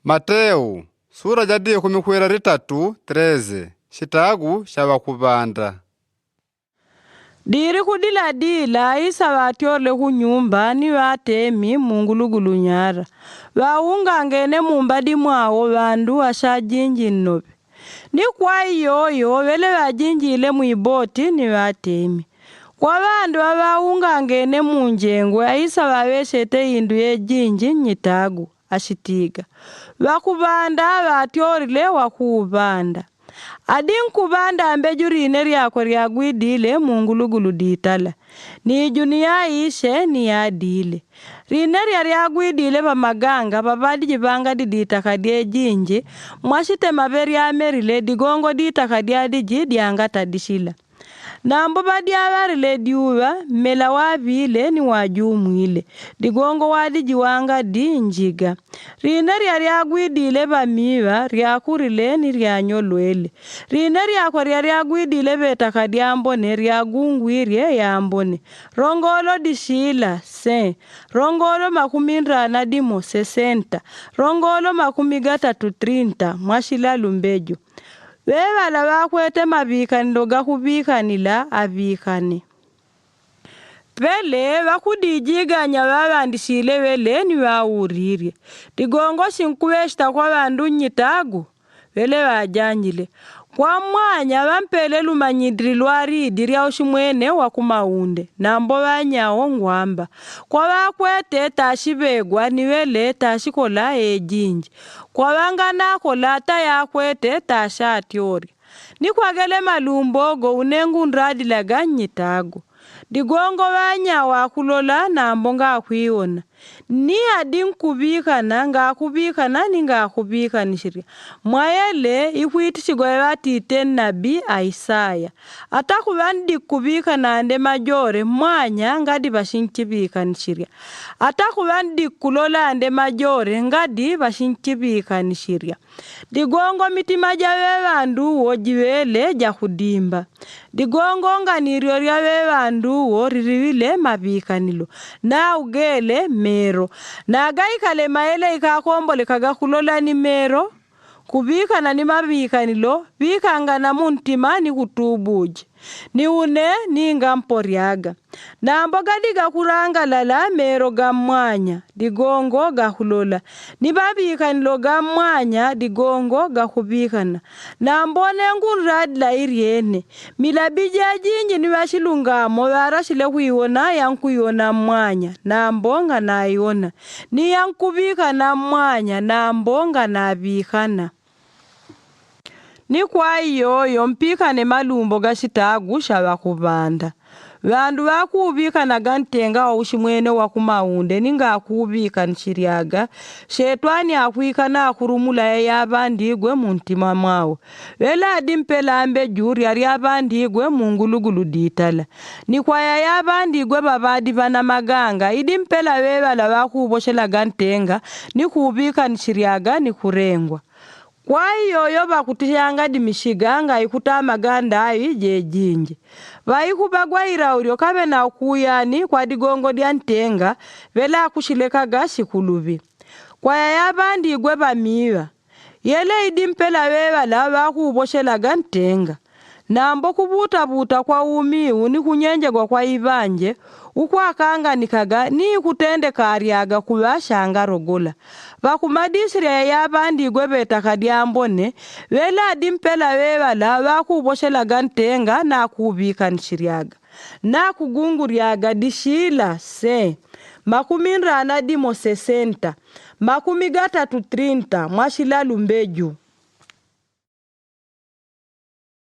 Mateo, sura jadi kumikwera 3:13, shitagu shavakuvanda. Diri kudila isa vatyorle kunyumba ni vatemi mungulugulu nyara. Vaungangene mumbadi mwawo vandu ashajinji nnobe. Ni kwa iyoyo vele vajinjile mwiboti ni vatemi. Kwa vandu vaungangene munjengwe aisa vaveshete indu yejinji nyitagu ashitiga. Vakuvanda vatyorile wakuvanda. Adi nkuvanda ambeju rine ryako ryagwidile mungulugulu ditala. Ni junia ishe ni adile. Rine ryagwidile pamaganga babadi jibanga diditaka diejinji. Mwashite maveri amerile digongo ditaka diadiji diangata dishila. Nambo badi avarile diuwa mela wavile ni wajumwile. Digongo wadiji wanga di njiga. Rine ryagwidile bamiwa ryakurile ni ryanyolwele. Rine ryako ryagwidile betaka diambone ryagungwirie yambone. Rongolo dishila se. Rongolo makumindrana dimo 60. Rongolo 30 mwashila lumbeju. Wevala vakwete mavikanilo gakuvikanila avikane. Vele vakudijiganya vavandishile vele ni vauririe. Digongo shinkuveshta kwa vandu nyitagu. Vele vajanjile. Kwa mwanya vampele lumanyidrilwa ridi ya ushimwene wakumaunde. Nambo vanyao ngwamba. Kwa vakwete tashivegwa ni vele tashikola ejinji. Kwa vangana kola tayakwete tashatyori. Ni kwa gele malumbogo unengu nradila ganyitagu. Digongo vanya wakulola nambo nga kuiona. Ni adi nkubikana nga kubikana ni nga kubikanishiri. Mwayele ikuitishigoye vatite nabi Aisaya. Ata kuvandi kubikana ande majore mwanya ngadi bashinkibikanishiri. Ata kuvandi kulola ande majore ngadi bashinkibikanishiri. Digongo mitima jawe vandu wojivele jakudimba. Digongo nga nirioria we vandu wo ririwile mabikanilo. Na ugele mero. Na gaikale maele ikakombole kagakulola ni mero. Kubikana ni mabikanilo. Bikanga na muntima ni kutubuji. Ni une ni ngamporiaga. Na mbogadiga kuranga lala mero gamwanya. Digongo gakulola. Ni babikanilo gamwanya. Digongo gakubikana. Na mbone ngunradla iriene. Milabija jinji ni washilungamo. Warashile kuiona yankuiona mwanya. Na mbonga na iona. Ni yankubikana mwanya. Na mbonga na bikana. Ni kwa iyoyo mpikane malumbo gashitagu shavakuvanda. Vandu vakubikana gantenga wa ushimwene wakumaunde ninga kubikanishiriaga. Shetwani akuikana akurumula yabandigwe muntima mwawo. Vela adimpela ambe juri yabandigwe mungulugulu ditala. Ni kwa yabandigwe babadi vana maganga. Idimpela wevala wakuboshela gantenga ni kubikanishiriaga ni kurengwa. Kwa iyoyo bakutishanga dimishiganga ikutama ganda ayi jejinji. Vaikubagwa iraurio kabe na kuyani kwa digongo diantenga vela kushileka gashi kulubi. Kwa yabandi igweba miwa. Yele idimpela wewa la wakuboshela gantenga. Nambo kubuta kwa umiu ni kunyenje kwa ibanje. Ukwa kanga nikaga ni kutende kariaga kubashanga rogola. Vakumadisire yabandi gwebeta kadiambone. Vela adimpela wewa la wakuboshela gantenga na kubikanishiriaga. Na kugunguriaga dishila se. Makuminra na dimo 60. 30 mwashila lumbeju.